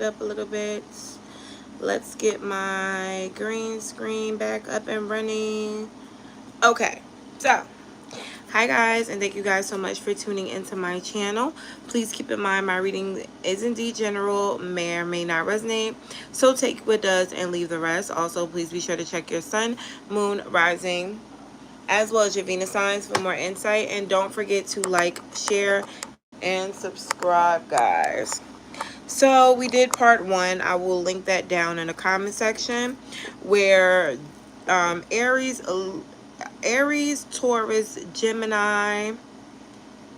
up a little bit. Let's get my green screen back up and running. Okay, so hi guys, and thank you guys so much for tuning into my channel. Please keep in mind my reading is indeed general, may or may not resonate, so take what does and leave the rest. Also, please be sure to check your sun, moon, rising, as well as your Venus signs for more insight, and don't forget to like, share, and subscribe, guys. So we did part 1. I will link that down in the comment section, where Aries, Taurus, Gemini,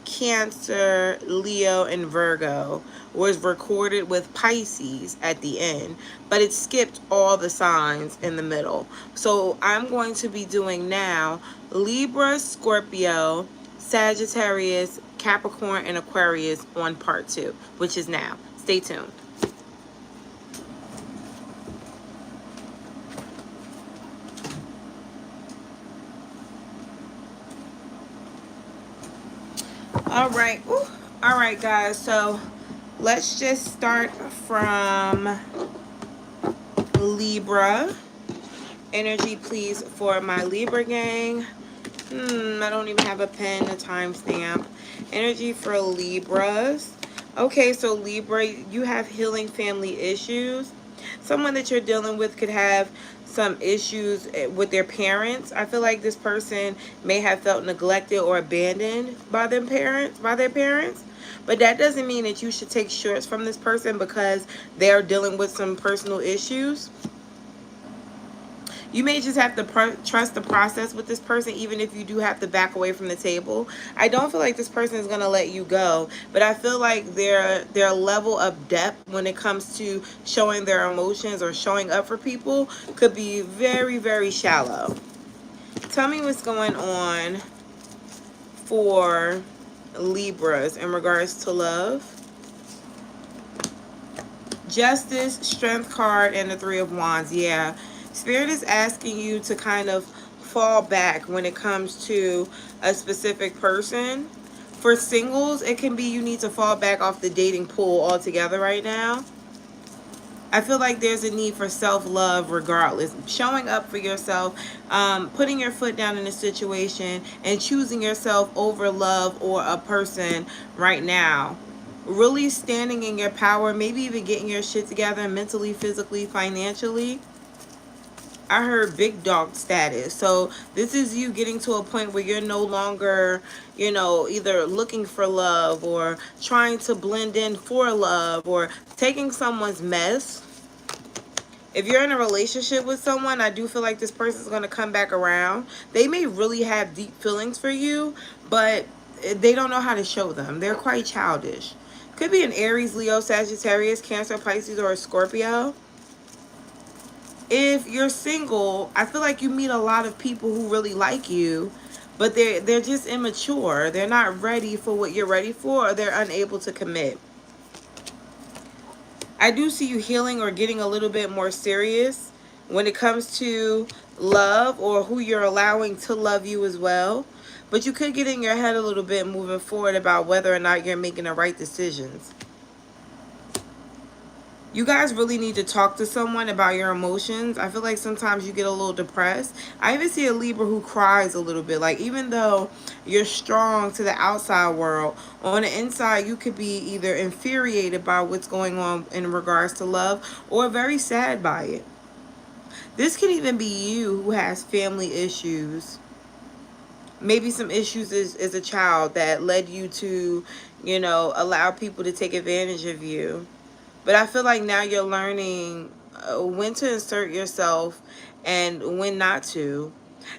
Cancer, Leo, and Virgo was recorded with Pisces at the end, but it skipped all the signs in the middle. So I'm going to be doing now Libra, Scorpio, Sagittarius, Capricorn, and Aquarius on part 2, which is now. Stay tuned. All right, guys. So let's just start from Libra. Energy, please, for my Libra gang. I don't even have a pen, a timestamp. Energy for Libras. Okay, so Libra, you have healing family issues. Someone that you're dealing with could have some issues with their parents. I feel like this person may have felt neglected or abandoned by their parents. But that doesn't mean that you should take shorts from this person because they're dealing with some personal issues. You may just have to trust the process with this person, even if you do have to back away from the table. I don't feel like this person is going to let you go, but I feel like their level of depth when it comes to showing their emotions or showing up for people could be very, very shallow. Tell me what's going on for Libras in regards to love. Justice, Strength card, and the Three of Wands. Yeah. Spirit is asking you to kind of fall back when it comes to a specific person. For singles, it can be you need to fall back off the dating pool altogether right now. I feel like there's a need for self-love regardless. Showing up for yourself, putting your foot down in a situation, and choosing yourself over love or a person right now. Really standing in your power, maybe even getting your shit together mentally, physically, financially. I heard big dog status. So this is you getting to a point where you're no longer, you know, either looking for love or trying to blend in for love or taking someone's mess. If you're in a relationship with someone, I do feel like this person is going to come back around. They may really have deep feelings for you, but they don't know how to show them. They're quite childish. Could be an Aries, Leo, Sagittarius, Cancer, Pisces, or a Scorpio. If you're single, I feel like you meet a lot of people who really like you, but they're just immature. They're not ready for what you're ready for, or they're unable to commit. I do see you healing or getting a little bit more serious when it comes to love or who you're allowing to love you as well. But you could get in your head a little bit moving forward about whether or not you're making the right decisions. You guys really need to talk to someone about your emotions. I feel like sometimes you get a little depressed. I even see a Libra who cries a little bit. Like, even though you're strong to the outside world, on the inside you could be either infuriated by what's going on in regards to love or very sad by it. This can even be you who has family issues. Maybe some issues as a child that led you to, you know, allow people to take advantage of you. But I feel like now you're learning when to insert yourself and when not to.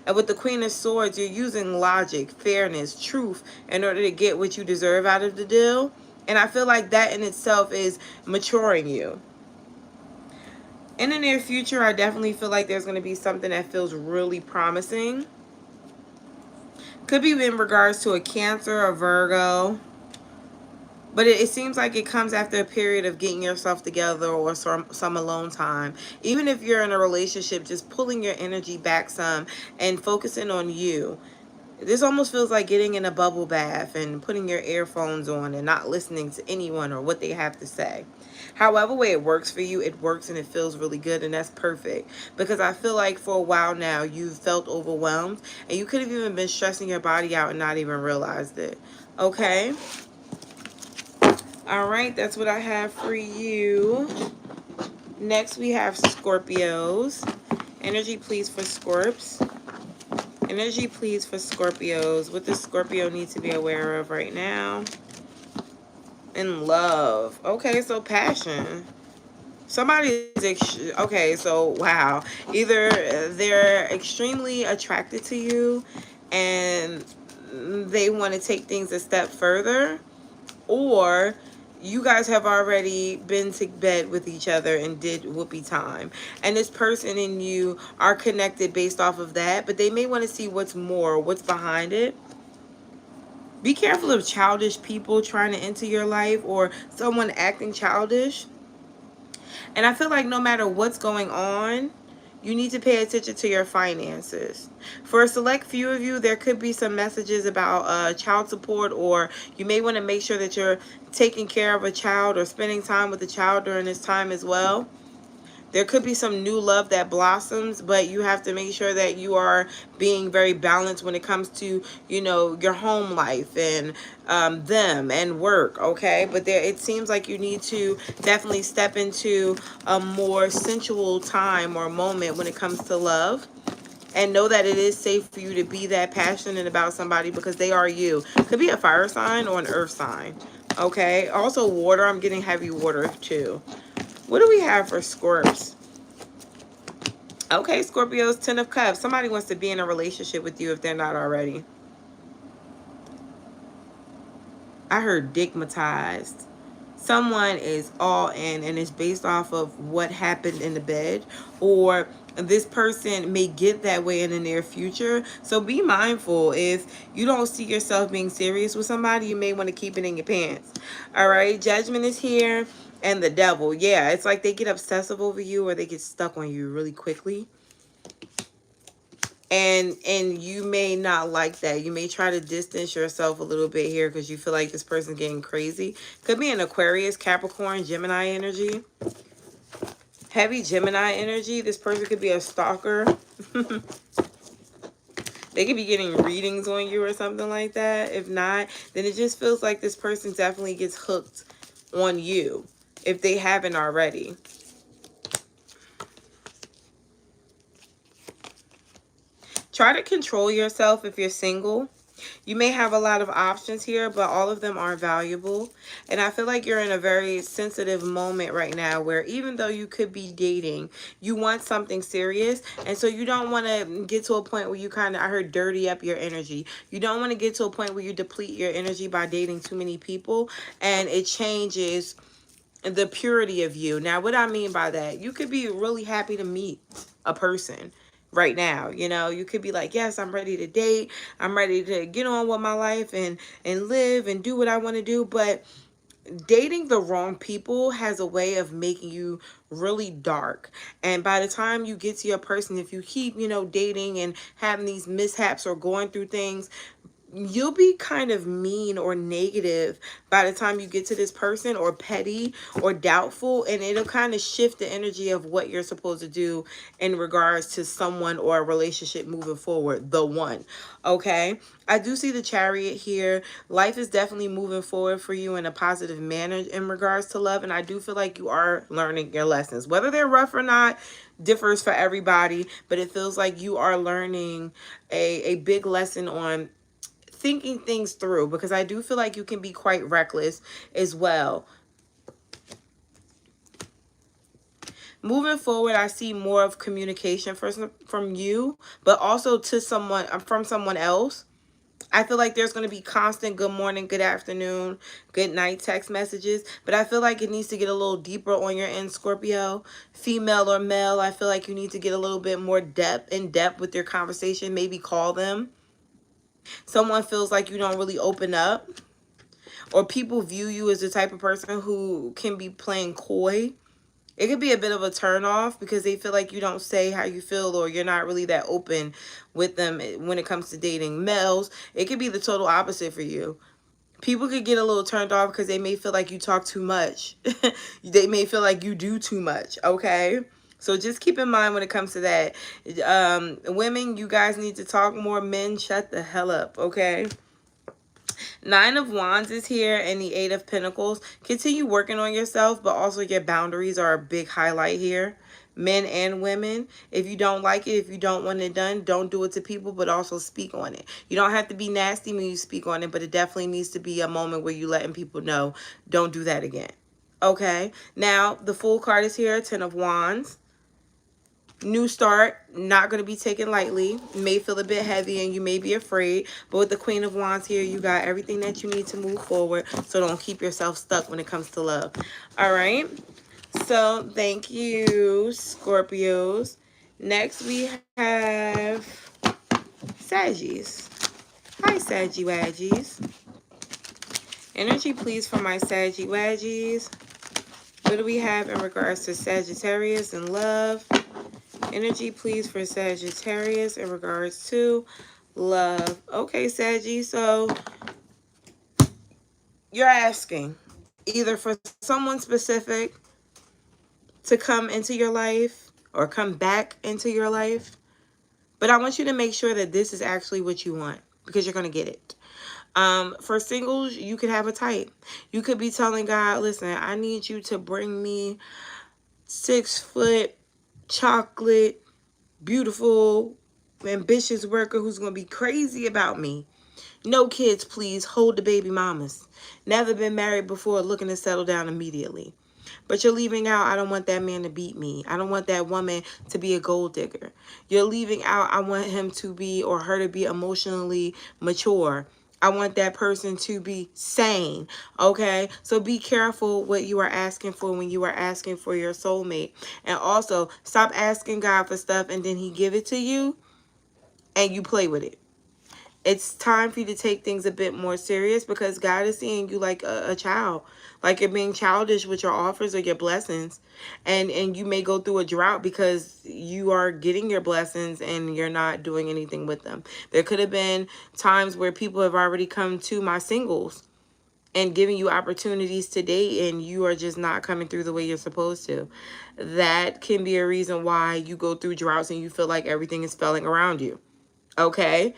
And with the Queen of Swords, you're using logic, fairness, truth in order to get what you deserve out of the deal. And I feel like that in itself is maturing you. In the near future, I definitely feel like there's going to be something that feels really promising. Could be in regards to a Cancer or Virgo. But it seems like it comes after a period of getting yourself together or some alone time. Even if you're in a relationship, just pulling your energy back some and focusing on you. This almost feels like getting in a bubble bath and putting your earphones on and not listening to anyone or what they have to say. However way it works for you, it works and it feels really good, and that's perfect. Because I feel like for a while now, you've felt overwhelmed, and you could have even been stressing your body out and not even realized it. Okay? All right, that's what I have for you. Next, we have Scorpios. Energy, please, for Scorps. Energy, please, for Scorpios. What does Scorpio need to be aware of right now? In love. Okay, so passion. Somebody's okay, so wow. Either they're extremely attracted to you and they want to take things a step further, or you guys have already been to bed with each other and did whoopee time, and this person and you are connected based off of that, but they may want to see what's more, what's behind it. Be careful of childish people trying to enter your life or someone acting childish. And I feel like no matter what's going on, you need to pay attention to your finances. For a select few of you, there could be some messages about child support, or you may want to make sure that you're taking care of a child or spending time with a child during this time as well. There could be some new love that blossoms, but you have to make sure that you are being very balanced when it comes to, you know, your home life and them and work, okay? But there, it seems like you need to definitely step into a more sensual time or moment when it comes to love. And know that it is safe for you to be that passionate about somebody because they are you. Could be a fire sign or an earth sign, okay? Also water, I'm getting heavy water too. What do we have for Scorps? Okay, Scorpios, 10 of Cups. Somebody wants to be in a relationship with you if they're not already. I heard digmatized. Someone is all in, and it's based off of what happened in the bed, or this person may get that way in the near future. So be mindful. If you don't see yourself being serious with somebody, you may want to keep it in your pants. All right, Judgment is here, and the Devil. Yeah, it's like they get obsessive over you, or they get stuck on you really quickly. And you may not like that. You may try to distance yourself a little bit here because you feel like this person's getting crazy. Could be an Aquarius, Capricorn, Gemini energy. Heavy Gemini energy. This person could be a stalker. They could be getting readings on you or something like that. If not, then it just feels like this person definitely gets hooked on you if they haven't already. Try to control yourself if you're single. You may have a lot of options here, but all of them are valuable. And I feel like you're in a very sensitive moment right now where even though you could be dating, you want something serious. And so you don't want to get to a point where you kind of, I heard, dirty up your energy. You don't want to get to a point where you deplete your energy by dating too many people and it changes the purity of you. Now, what I mean by that, you could be really happy to meet a person right now. You know, you could be like, yes, I'm ready to date, I'm ready to get on with my life and live and do what I want to do. But dating the wrong people has a way of making you really dark. And by the time you get to your person, if you keep, you know, dating and having these mishaps or going through things, you'll be kind of mean or negative by the time you get to this person, or petty or doubtful, and it'll kind of shift the energy of what you're supposed to do in regards to someone or a relationship moving forward, the one. Okay, I do see the Chariot here. Life is definitely moving forward for you in a positive manner in regards to love, and I do feel like you are learning your lessons. Whether they're rough or not differs for everybody, but it feels like you are learning a big lesson on thinking things through, because I do feel like you can be quite reckless as well. Moving forward, I see more of communication from you, but also to someone, from someone else. I feel like there's going to be constant good morning, good afternoon, good night text messages, but I feel like it needs to get a little deeper on your end, Scorpio. Female or male, I feel like you need to get a little bit more in depth with your conversation. Maybe call them. Someone feels like you don't really open up, or people view you as the type of person who can be playing coy It could be a bit of a turn off because they feel like you don't say how you feel, or you're not really that open with them when it comes to dating. Males, it could be the total opposite for you. People could get a little turned off because they may feel like you talk too much. They may feel like you do too much, okay? So just keep in mind when it comes to that. Women, you guys need to talk more. Men, shut the hell up, okay? Nine of Wands is here, and the Eight of Pentacles. Continue working on yourself, but also your boundaries are a big highlight here. Men and women, if you don't like it, if you don't want it done, don't do it to people, but also speak on it. You don't have to be nasty when you speak on it, but it definitely needs to be a moment where you're letting people know, don't do that again. Okay? Now, the Fool card is here, Ten of Wands. New start, not going to be taken lightly. You may feel a bit heavy and you may be afraid, but with the Queen of Wands here, you got everything that you need to move forward, so don't keep yourself stuck when it comes to love. All right, so thank you, Scorpios. Next we have Saggies. Hi, Saggy Waggies. Energy, please, for my Saggy Waggies. What do we have in regards to Sagittarius and love? Energy, please, for Sagittarius in regards to love. Okay, Saggy, so you're asking either for someone specific to come into your life or come back into your life. But I want you to make sure that this is actually what you want, because you're going to get it. For singles, you could have a type. You could be telling God, listen, I need you to bring me 6-foot chocolate, beautiful, ambitious worker who's going to be crazy about me. No kids, please. Hold the baby mamas. Never been married before, looking to settle down immediately. But you're leaving out, I don't want that man to beat me. I don't want that woman to be a gold digger. You're leaving out, I want him to be, or her to be, emotionally mature. I want that person to be sane, okay? So be careful what you are asking for when you are asking for your soulmate. And also, stop asking God for stuff and then he give it to you and you play with it. It's time for you to take things a bit more serious, because God is seeing you like a child. Like you're being childish with your offers or your blessings. And you may go through a drought because you are getting your blessings and you're not doing anything with them. There could have been times where people have already come to my singles and giving you opportunities to date, and you are just not coming through the way you're supposed to. That can be a reason why you go through droughts and you feel like everything is failing around you. Okay?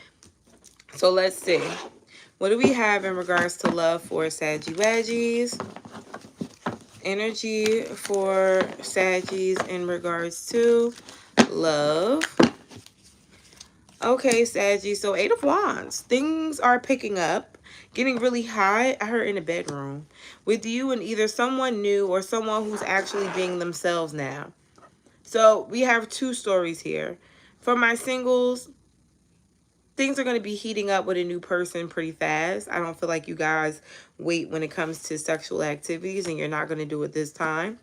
So let's see. What do we have in regards to love for Saggy Waggies? Energy for Saggies in regards to love. Okay, Saggy. So 8 of Wands. Things are picking up. Getting really high. I heard in the bedroom. With you and either someone new or someone who's actually being themselves now. So we have two stories here. For my singles, things are going to be heating up with a new person pretty fast. I don't feel like you guys wait when it comes to sexual activities, and you're not going to do it this time.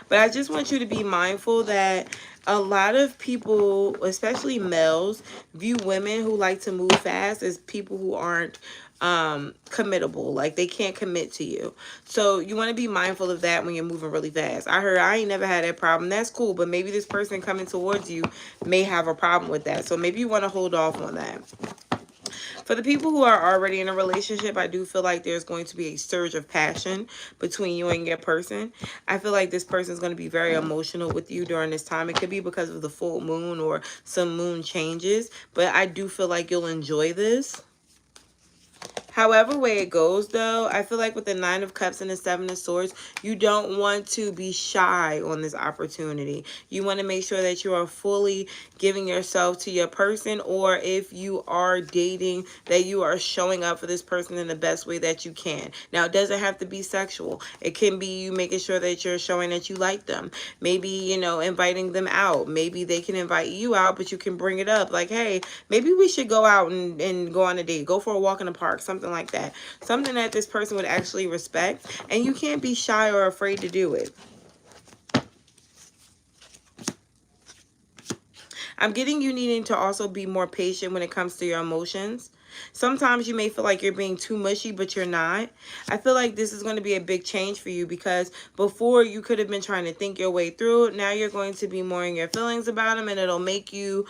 But I just want you to be mindful that a lot of people, especially males, view women who like to move fast as people who aren't committable. Like they can't commit to you. So you want to be mindful of that when you're moving really fast. I heard I ain't never had that problem. That's cool, but maybe this person coming towards you may have a problem with that. So maybe you want to hold off on that. For the people who are already in a relationship, I do feel like there's going to be a surge of passion between you and your person. I feel like this person is going to be very emotional with you during this time. It could be because of the full moon or some moon changes, but I do feel like you'll enjoy this. However way it goes, though, I feel like with the 9 of Cups and the 7 of Swords, you don't want to be shy on this opportunity. You want to make sure that you are fully giving yourself to your person, or if you are dating, that you are showing up for this person in the best way that you can. Now, it doesn't have to be sexual. It can be you making sure that you're showing that you like them. Maybe, you know, inviting them out. Maybe they can invite you out, but you can bring it up. Like, hey, maybe we should go out and go on a date. Go for a walk in the park. Something like that. Something that this person would actually respect. And you can't be shy or afraid to do it. I'm getting you needing to also be more patient when it comes to your emotions. Sometimes you may feel like you're being too mushy, but you're not. I feel like this is going to be a big change for you, because before you could have been trying to think your way through it. Now you're going to be more in your feelings about them, and it'll make you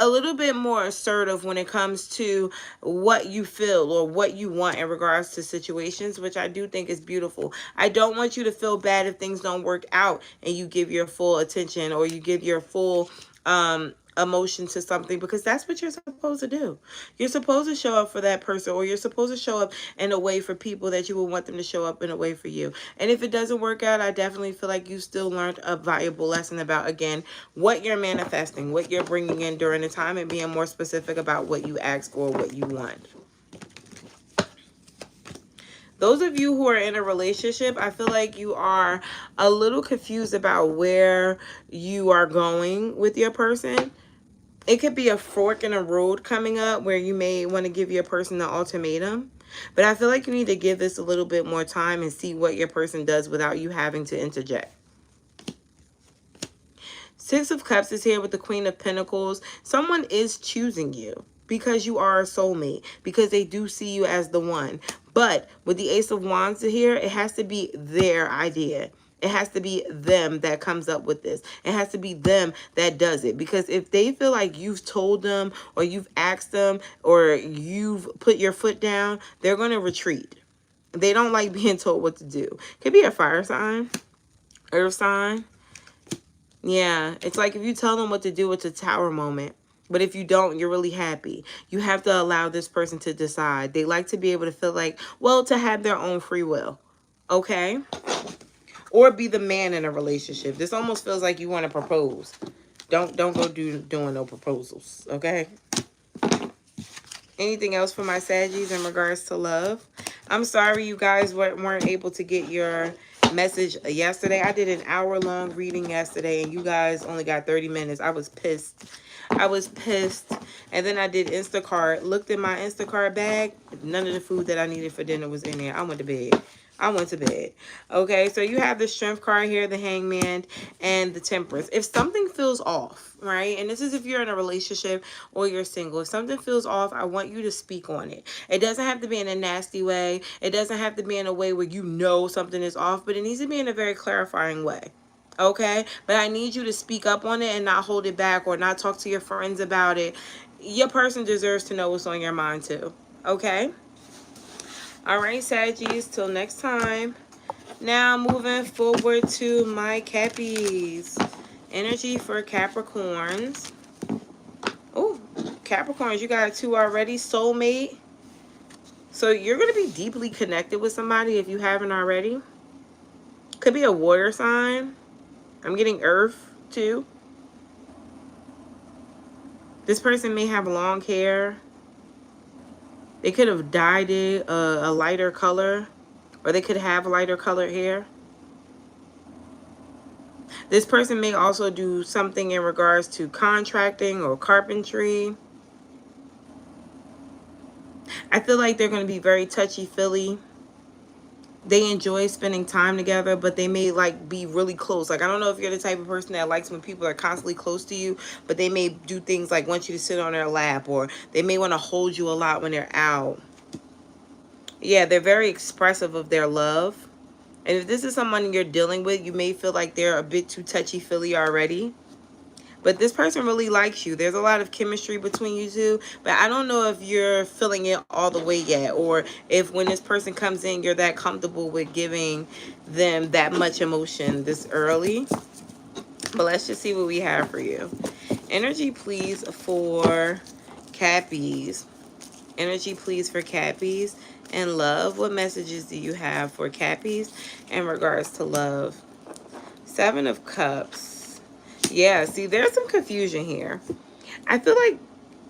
a little bit more assertive when it comes to what you feel or what you want in regards to situations, which I do think is beautiful. I don't want you to feel bad if things don't work out and you give your full attention or you give your full emotion to something, because that's what you're supposed to do. You're supposed to show up for that person, or you're supposed to show up in a way for people that you would want them to show up in a way for you. And if it doesn't work out, I definitely feel like you still learned a valuable lesson about, again, what you're manifesting, what you're bringing in during the time, and being more specific about what you ask for, what you want. Those of you who are in a relationship, I feel like you are a little confused about where you are going with your person. It could be a fork in a road coming up where you may want to give your person an ultimatum. But I feel like you need to give this a little bit more time and see what your person does without you having to interject. Six of Cups is here with the Queen of Pentacles. Someone is choosing you because you are a soulmate, because they do see you as the one. But with the Ace of Wands here, it has to be their idea. It has to be them that comes up with this. It has to be them that does it. Because if they feel like you've told them or you've asked them or you've put your foot down, they're going to retreat. They don't like being told what to do. Could be a fire sign, earth sign. Yeah, it's like if you tell them what to do, it's a tower moment. But if you don't, you're really happy. You have to allow this person to decide. They like to be able to feel like, well, to have their own free will. Okay? Or be the man in a relationship. This almost feels like you want to propose. Don't go doing no proposals, okay? Anything else for my Saggies in regards to love? I'm sorry you guys weren't able to get your message yesterday. I did an hour-long reading yesterday, and you guys only got 30 minutes. I was pissed. I was pissed. And then I did Instacart. Looked in my Instacart bag. None of the food that I needed for dinner was in there. I went to bed. Okay, so you have the Strength card here, the Hangman, and the Temperance. If something feels off, right, and this is if you're in a relationship or you're single, if something feels off, I want you to speak on it. It doesn't have to be in a nasty way. It doesn't have to be in a way where you know something is off, but it needs to be in a very clarifying way. Okay, but I need you to speak up on it and not hold it back or not talk to your friends about it. Your person deserves to know what's on your mind too. Okay. All right, Saggies, till next time. Now, moving forward to my Cappies. Energy for Capricorns. Oh, Capricorns, you got 2 already. Soulmate. So you're going to be deeply connected with somebody if you haven't already. Could be a water sign. I'm getting earth, too. This person may have long hair. They could have dyed it a lighter color, or they could have lighter colored hair. This person may also do something in regards to contracting or carpentry. I feel like they're going to be very touchy-feely. They enjoy spending time together, but they may like be really close. Like, I don't know if you're the type of person that likes when people are constantly close to you, but they may do things like want you to sit on their lap, or they may want to hold you a lot when they're out. Yeah, they're very expressive of their love. And if this is someone you're dealing with, you may feel like they're a bit too touchy-feely already. But this person really likes you. There's a lot of chemistry between you two. But I don't know if you're feeling it all the way yet. Or if when this person comes in, you're that comfortable with giving them that much emotion this early. But let's just see what we have for you. Energy, please, for Cappies. Energy, please, for Cappies. And love. What messages do you have for Cappies in regards to love? 7 of Cups. Yeah, see, there's some confusion here. I feel like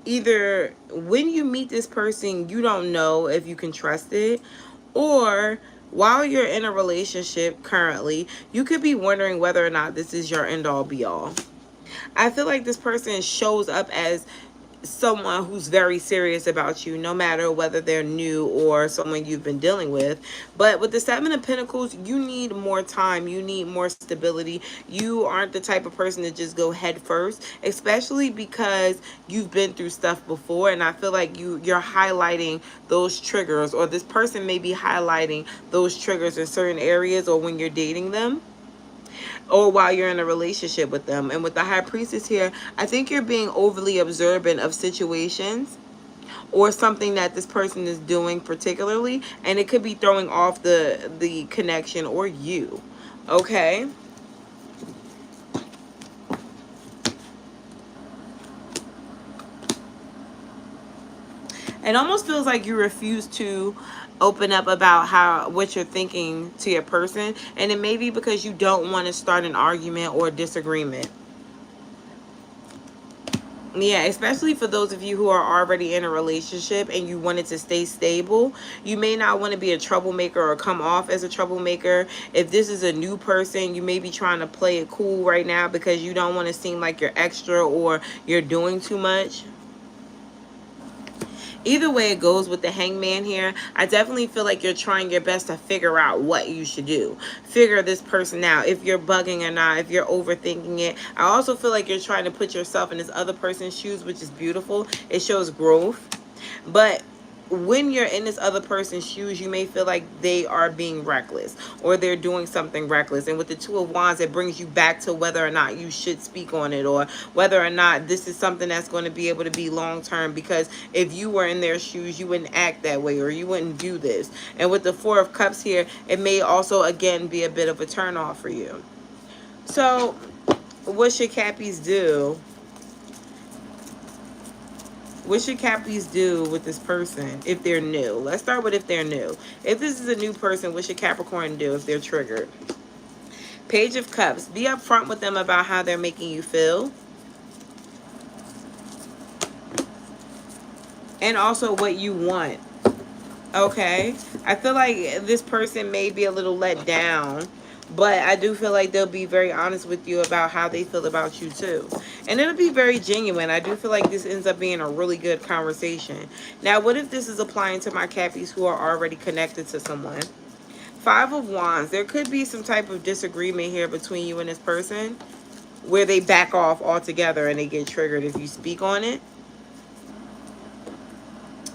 either when you meet this person, you don't know if you can trust it, or while you're in a relationship currently, you could be wondering whether or not this is your end-all be-all. I feel like this person shows up as someone who's very serious about you, no matter whether they're new or someone you've been dealing with. But with the Seven of Pentacles, you need more time, you need more stability. You aren't the type of person to just go head first, especially because you've been through stuff before. And I feel like you're highlighting those triggers, or this person may be highlighting those triggers in certain areas, or when you're dating them, or while you're in a relationship with them. And with the High Priestess here, I think you're being overly observant of situations or something that this person is doing particularly, and it could be throwing off the connection or you. Okay? It almost feels like you refuse to open up about what you're thinking to your person, and it may be because you don't want to start an argument or disagreement. Yeah, especially for those of you who are already in a relationship and you wanted to stay stable. You may not want to be a troublemaker or come off as a troublemaker. If this is a new person, you may be trying to play it cool right now because you don't want to seem like you're extra or you're doing too much. Either way it goes with the Hangman here, I definitely feel like you're trying your best to figure out what you should do. Figure this person out, if you're bugging or not, if you're overthinking it. I also feel like you're trying to put yourself in this other person's shoes, which is beautiful. It shows growth. But when you're in this other person's shoes, you may feel like they are being reckless or they're doing something reckless. And with the Two of Wands, it brings you back to whether or not you should speak on it, or whether or not this is something that's going to be able to be long term. Because if you were in their shoes, you wouldn't act that way, or you wouldn't do this. And with the Four of Cups here, it may also again be a bit of a turn off for you. So what should Cappies do? What should Cappies do with this person if they're new? Let's start with if they're new. If this is a new person, what should Capricorn do if they're triggered? Page of Cups. Be upfront with them about how they're making you feel. And also what you want. Okay? I feel like this person may be a little let down, but I do feel like they'll be very honest with you about how they feel about you too. And it'll be very genuine. I do feel like this ends up being a really good conversation. Now, what if this is applying to my Cappies who are already connected to someone? Five of Wands. There could be some type of disagreement here between you and this person, where they back off altogether and they get triggered if you speak on it.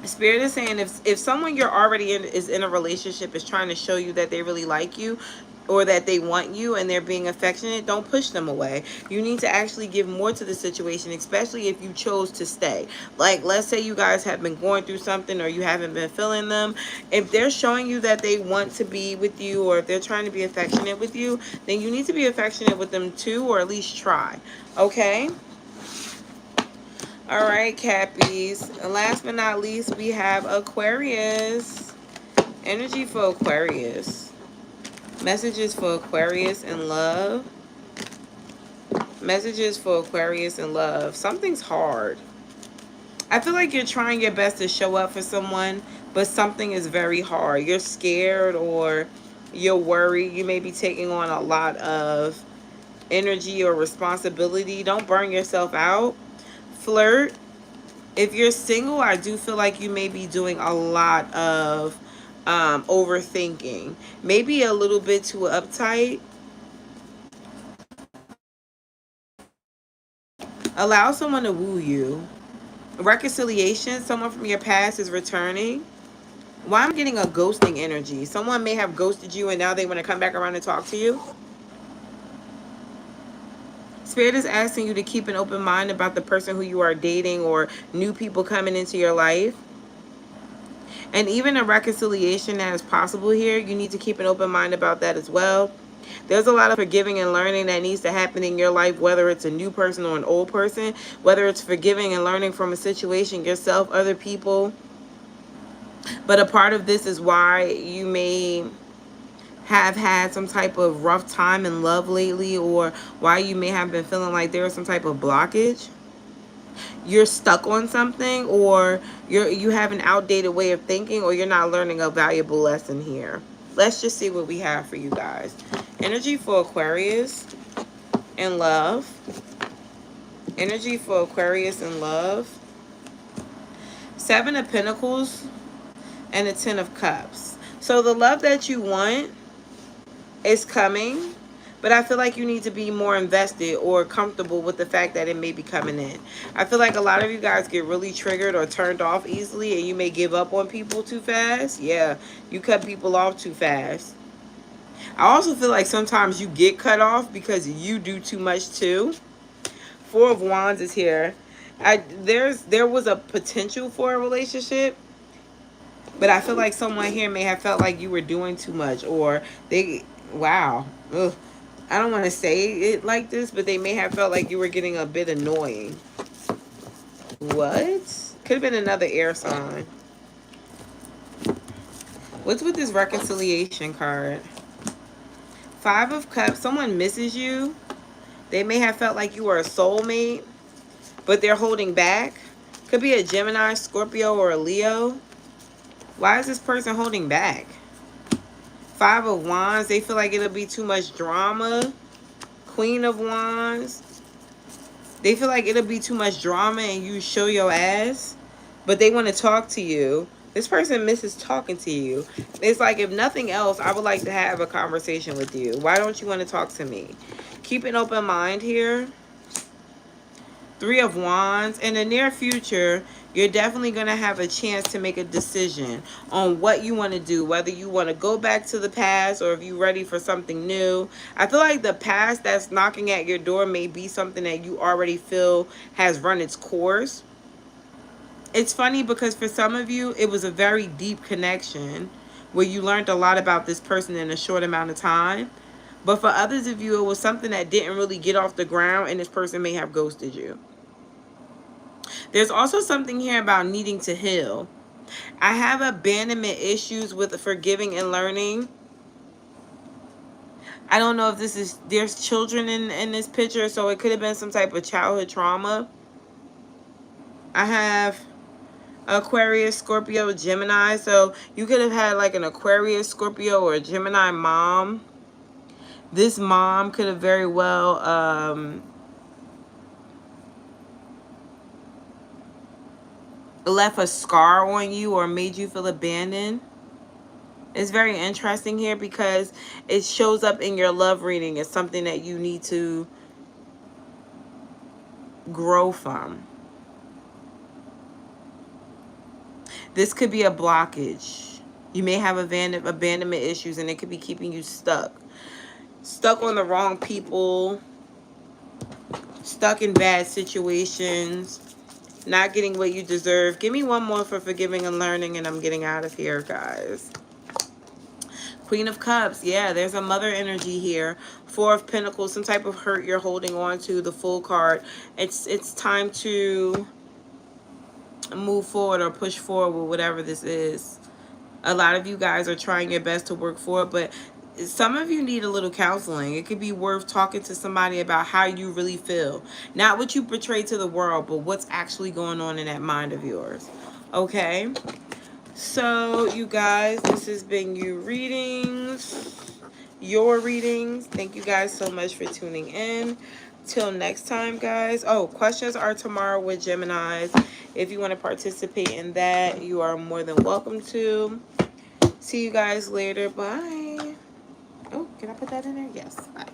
Spirit is saying if someone you're already in is in a relationship, is trying to show you that they really like you or that they want you and they're being affectionate, don't push them away. You need to actually give more to the situation, especially if you chose to stay. Like, let's say you guys have been going through something or you haven't been feeling them. If they're showing you that they want to be with you, or if they're trying to be affectionate with you, then you need to be affectionate with them too, or at least try. Okay? All right, Cappies. And last but not least, we have Aquarius. Energy for Aquarius. Messages for Aquarius in love. Messages for Aquarius in love. Something's hard. I feel like you're trying your best to show up for someone, but something is very hard. You're scared or you're worried. You may be taking on a lot of energy or responsibility. Don't burn yourself out. Flirt. If you're single, I do feel like you may be doing a lot of overthinking. Maybe a little bit too uptight. Allow someone to woo you. Reconciliation. Someone from your past is returning. Why am I getting a ghosting energy? Someone may have ghosted you and now they want to come back around and talk to you. Spirit is asking you to keep an open mind about the person who you are dating or new people coming into your life. And even a reconciliation that is possible here, you need to keep an open mind about that as well. There's a lot of forgiving and learning that needs to happen in your life, whether it's a new person or an old person, whether it's forgiving and learning from a situation, yourself, other people. But a part of this is why you may have had some type of rough time in love lately, or why you may have been feeling like there is some type of blockage. You're stuck on something, or you have an outdated way of thinking, or you're not learning a valuable lesson here. Let's just see what we have for you guys. Energy for Aquarius in love. Energy for Aquarius in love. Seven of Pentacles and the Ten of Cups. So the love that you want is coming, but I feel like you need to be more invested or comfortable with the fact that it may be coming in. I feel like a lot of you guys get really triggered or turned off easily, and you may give up on people too fast. Yeah, you cut people off too fast. I also feel like sometimes you get cut off because you do too much too. Four of Wands is here. There was a potential for a relationship, but I feel like someone here may have felt like you were doing too much, or they, wow. Ugh. I don't want to say it like this, but they may have felt like you were getting a bit annoying. What? Could have been another air sign. What's with this reconciliation card? Five of Cups. Someone misses you. They may have felt like you were a soulmate, but they're holding back. Could be a Gemini, Scorpio, or a Leo. Why is this person holding back? Five of Wands. They feel like it'll be too much drama. Queen of Wands. They feel like it'll be too much drama and you show your ass, but they want to talk to you. This person misses talking to you. It's like, if nothing else, I would like to have a conversation with you. Why don't you want to talk to me? Keep an open mind here. Three of Wands. In the near future, you're definitely going to have a chance to make a decision on what you want to do, whether you want to go back to the past or if you're ready for something new. I feel like the past that's knocking at your door may be something that you already feel has run its course. It's funny because for some of you, it was a very deep connection where you learned a lot about this person in a short amount of time. But for others of you, it was something that didn't really get off the ground and this person may have ghosted you. There's also something here about needing to heal. I have abandonment issues with forgiving and learning. I don't know if this is, there's children in this picture, so it could have been some type of childhood trauma. I have Aquarius, Scorpio, Gemini. So you could have had like an Aquarius, Scorpio, or a Gemini mom. This mom could have very well left a scar on you or made you feel abandoned. It's very interesting here because it shows up in your love reading as something that you need to grow from. This could be a blockage. You may have abandonment issues and it could be keeping you stuck. Stuck on the wrong people. Stuck in bad situations. Not getting what you deserve. Give me one more for forgiving and learning and I'm getting out of here, guys. Queen of Cups. Yeah, there's a mother energy here. Four of Pentacles. Some type of hurt you're holding on to. The Fool card. It's time to move forward or push forward with whatever this is. A lot of you guys are trying your best to work for it, but some of you need a little counseling. It could be worth talking to somebody about how you really feel. Not what you portray to the world, but what's actually going on in that mind of yours. Okay? So, you guys, this has been your readings. Thank you guys so much for tuning in. Till next time, guys. Oh, questions are tomorrow with Geminis. If you want to participate in that, you are more than welcome to. See you guys later. Bye. Oh, can I put that in there? Yes. Bye.